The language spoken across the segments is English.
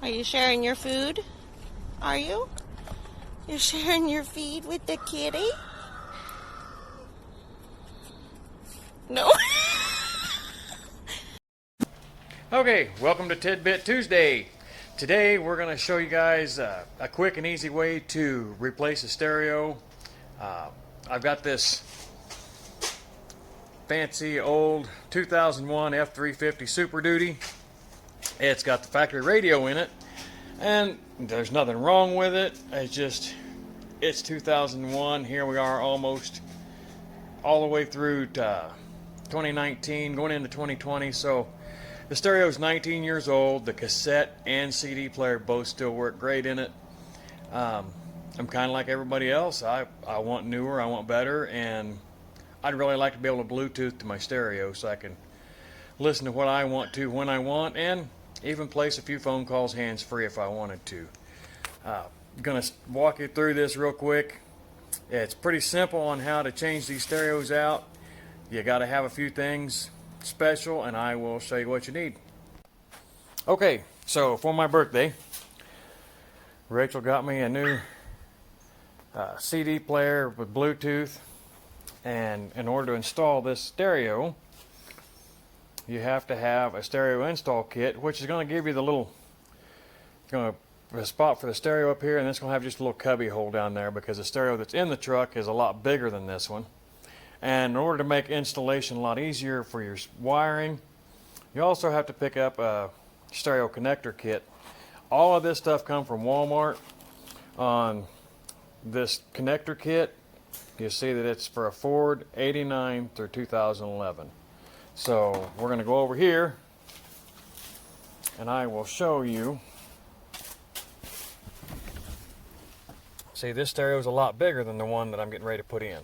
Are you sharing your food? Are you? You're sharing your feed with the kitty? No. Okay, welcome to Tidbit Tuesday. Today we're going to show you guys a quick and easy way to replace a stereo. I've got this fancy old 2001 F350 Super Duty. It's got the factory radio in it, and there's nothing wrong with it. It's 2001. Here we are, almost all the way through to 2019, going into 2020. So the stereo is 19 years old. The cassette and CD player both still work great in it. I'm kind of like everybody else. I want newer, I want better, and I'd really like to be able to Bluetooth to my stereo so I can listen to what I want to when I want, and even place a few phone calls hands-free if I wanted to. I'm going to walk you through this real quick. It's pretty simple on how to change these stereos out. You got to have a few things special, and I will show you what you need. Okay, so for my birthday, Rachel got me a new CD player with Bluetooth, and in order to install this stereo, you have to have a stereo install kit, which is going to give you a spot for the stereo up here, and it's going to have just a little cubby hole down there because the stereo that's in the truck is a lot bigger than this one. And in order to make installation a lot easier for your wiring, you also have to pick up a stereo connector kit. All of this stuff comes from Walmart. On this connector kit, you see that it's for a Ford 89 through 2011. So we're going to go over here and I will show you. See, this stereo is a lot bigger than the one that I'm getting ready to put in.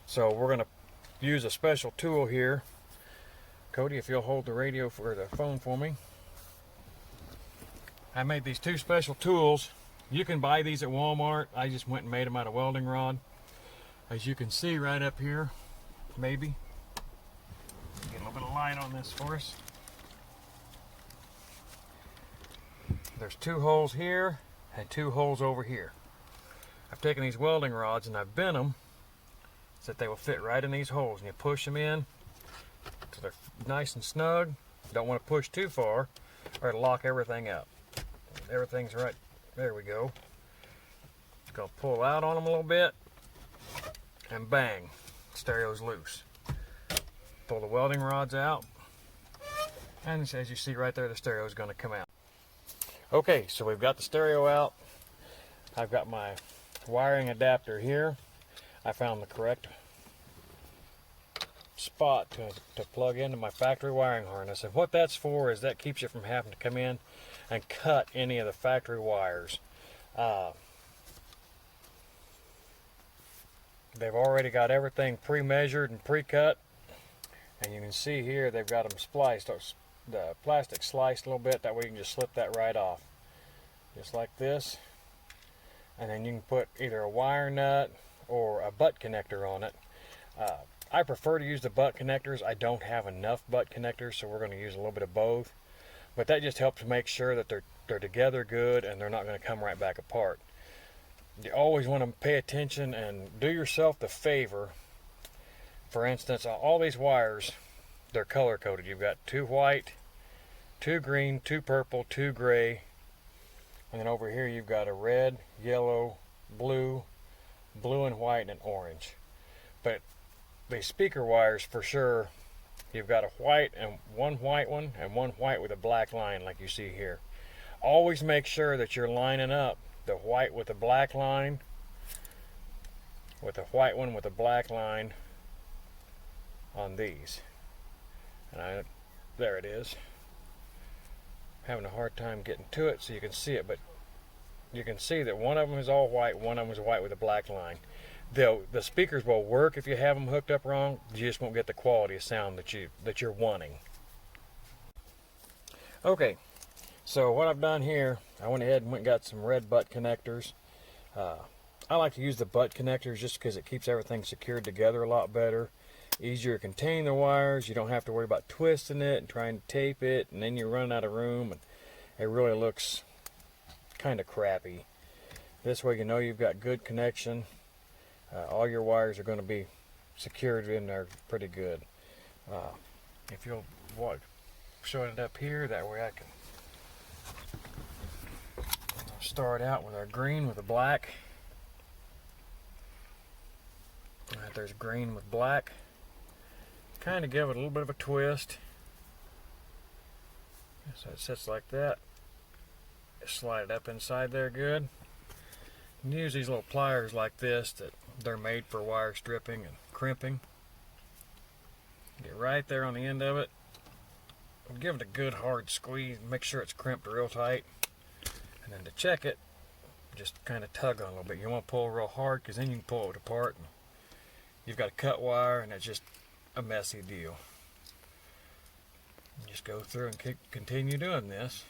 So we're going to use a special tool here. Cody, if you'll hold the radio for the phone for me. I made these two special tools. You can buy these at Walmart. I just went and made them out of welding rod. As you can see right up here, maybe. Get a little bit of light on this for us. There's two holes here and two holes over here. I've taken these welding rods and I've bent them so that they will fit right in these holes, and you push them in so they're nice and snug. Don't want to push too far or it'll lock everything up. Everything's right. There we go. Just gonna pull out on them a little bit, and bang, stereo's loose. Pull the welding rods out, and as you see right there, the stereo is going to come out. Okay, so we've got the stereo out. I've got my wiring adapter here. I found the correct spot to plug into my factory wiring harness, and what that's for is that keeps you from having to come in and cut any of the factory wires. They've already got everything pre-measured and pre-cut, and you can see here they've got them spliced, the plastic sliced a little bit, that way you can just slip that right off, just like this. And then you can put either a wire nut or a butt connector on it. I prefer to use the butt connectors. I don't have enough butt connectors, so we're going to use a little bit of both. But that just helps make sure that they're together good and they're not going to come right back apart. You always want to pay attention and do yourself the favor. For instance, all these wires, they're color coded. You've got 2 white, 2 green, 2 purple, 2 gray, and then over here you've got a red, yellow, blue, blue and white, and orange. But the speaker wires, for sure, you've got a white and one white one and one white with a black line like you see here. Always make sure that you're lining up the white with the black line with the white one with a black line on these. And there it is. Having a hard time getting to it so you can see it, but you can see that one of them is all white, one of them is white with a black line. The speakers will work if you have them hooked up wrong. You just won't get the quality of sound that you're wanting. Okay, so what I've done here, I went ahead and got some red butt connectors. I like to use the butt connectors just because it keeps everything secured together a lot better. Easier to contain the wires. You don't have to worry about twisting it and trying to tape it, and then you run out of room, and it really looks kind of crappy. This way you know you've got good connection. All your wires are going to be secured in there pretty good. If you'll show it up here, that way I can start out with our green with the black. Right, there's green with black. Kind of give it a little bit of a twist. So it sits like that. Slide it up inside there good. And use these little pliers like this that they're made for wire stripping and crimping. Get right there on the end of it. Give it a good hard squeeze. Make sure it's crimped real tight. And then to check it, just kind of tug on a little bit. You want to pull real hard because then you can pull it apart. And you've got a cut wire and it's just a messy deal. And just go through and continue doing this.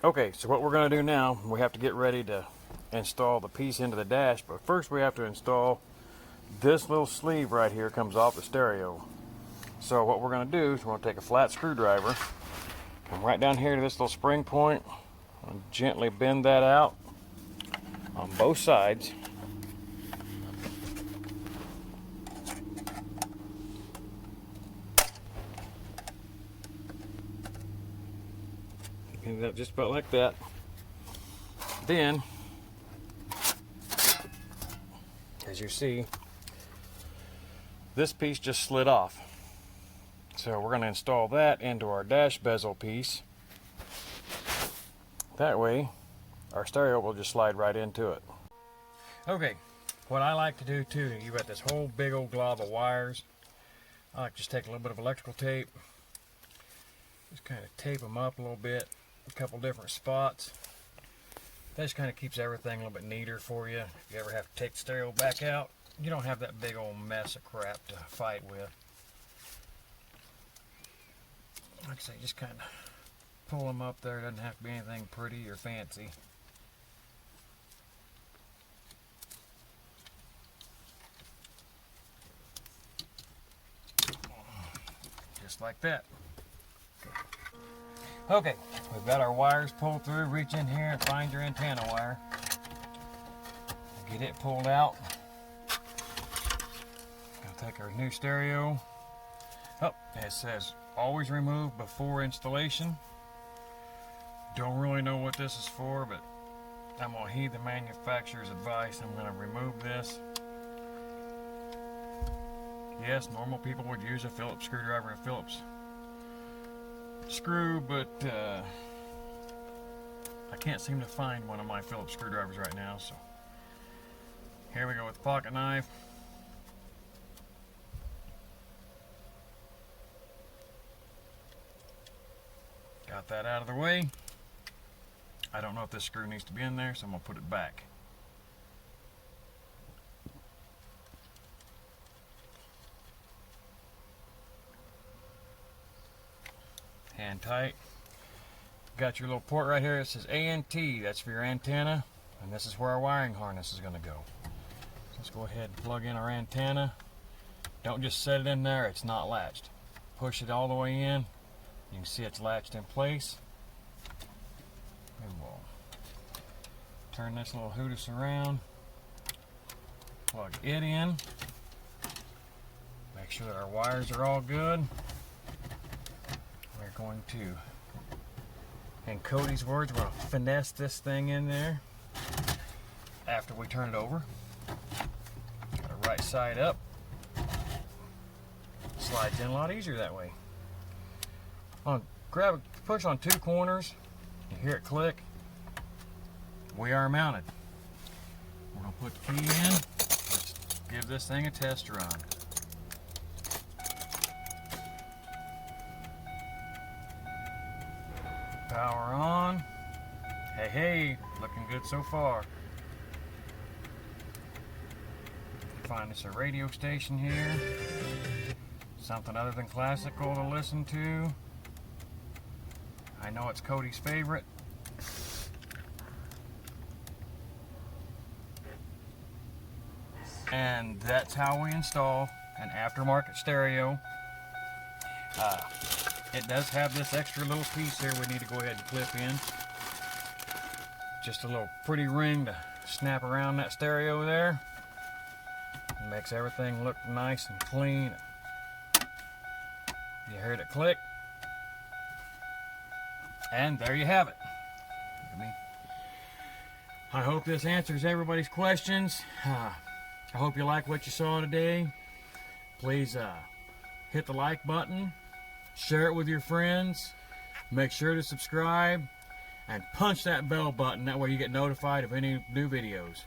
Okay, so what we're going to do now, we have to get ready to install the piece into the dash, but first we have to install this little sleeve right here comes off the stereo. So what we're going to do is we're going to take a flat screwdriver, come right down here to this little spring point, and gently bend that out on both sides. Bend it up just about like that. Then, as you see, this piece just slid off. So we're going to install that into our dash bezel piece. That way, our stereo will just slide right into it. Okay, what I like to do too, you've got this whole big old glob of wires. I like to just take a little bit of electrical tape, just kind of tape them up a little bit, a couple different spots. That just kind of keeps everything a little bit neater for you. If you ever have to take the stereo back out, you don't have that big old mess of crap to fight with. Like I say, just kind of pull them up there. It doesn't have to be anything pretty or fancy. Just like that. Okay, we've got our wires pulled through. Reach in here and find your antenna wire. Get it pulled out. Gonna take our new stereo. Oh, it says always remove before installation. Don't really know what this is for, but I'm gonna heed the manufacturer's advice. I'm gonna remove this. Yes, normal people would use a Phillips screwdriver and Phillips screw, but I can't seem to find one of my Phillips screwdrivers right now, so here we go with the pocket knife. Got that out of the way. I don't know if this screw needs to be in there, so I'm going to put it back. Hand tight. Got your little port right here. It says ANT. That's for your antenna. And this is where our wiring harness is going to go. So let's go ahead and plug in our antenna. Don't just set it in there. It's not latched. Push it all the way in. You can see it's latched in place. And we'll turn this little hootis around. Plug it in. Make sure that our wires are all good. We're going to In Cody's words, we're going to finesse this thing in there after we turn it over. Got it right side up. Slides in a lot easier that way. Push on 2 corners. You hear it click. We are mounted. We're going to put the key in. Let's give this thing a test run. Power on. Hey, hey, looking good so far. Find us a radio station here. Something other than classical to listen to. I know it's Cody's favorite. And that's how we install an aftermarket stereo. It does have this extra little piece here we need to go ahead and clip in. Just a little pretty ring to snap around that stereo there. It makes everything look nice and clean. You heard it click. And there you have it. I hope this answers everybody's questions. I hope you like what you saw today. Please hit the like button, share it with your friends, make sure to subscribe, and punch that bell button. That way you get notified of any new videos.